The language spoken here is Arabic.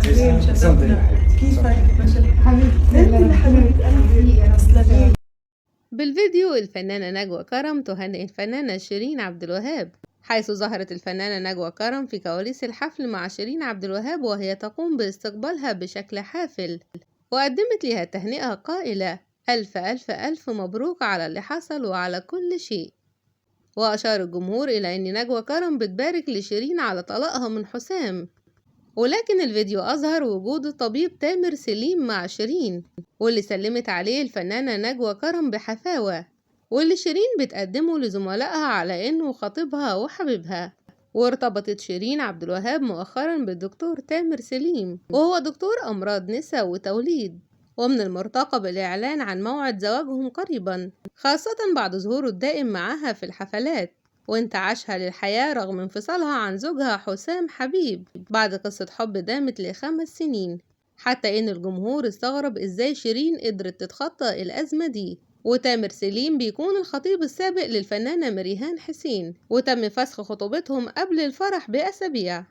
شيرين اتفضلي يا شرفتنا. حبيبتي. كيفك؟ ما شاء الله. حبيبتي انت اللي حبيبة قلبي يا رسلان. بالفيديو الفنانة نجوى كرم تهنئ الفنانة شيرين عبد الوهاب، حيث ظهرت الفنانة نجوى كرم في كواليس الحفل مع شيرين عبد الوهاب وهي تقوم باستقبالها بشكل حافل، وقدمت لها تهنئة قائلة: ألف ألف ألف مبروك على اللي حصل وعلى كل شيء. وأشار الجمهور إلى أن نجوى كرم بتبارك لشيرين على طلاقها من حسام، ولكن الفيديو أظهر وجود الطبيب تامر سليم مع شيرين، واللي سلمت عليه الفنانة نجوى كرم بحفاوة، واللي شيرين بتقدمه لزملائها على إنه خطيبها وحبيبها. وارتبطت شيرين عبد الوهاب مؤخرا بالدكتور تامر سليم، وهو دكتور أمراض نساء وتوليد، ومن المرتقب الإعلان عن موعد زواجهم قريبا، خاصة بعد ظهوره الدائم معها في الحفلات وانتعاشها للحياة رغم انفصالها عن زوجها حسام حبيب بعد قصة حب دامت ل5 سنين، حتى إن الجمهور استغرب إزاي شيرين قدرت تتخطى الأزمة دي. وتامر سليم بيكون الخطيب السابق للفنانة مريهان حسين، وتم فسخ خطوبتهم قبل الفرح بأسابيع.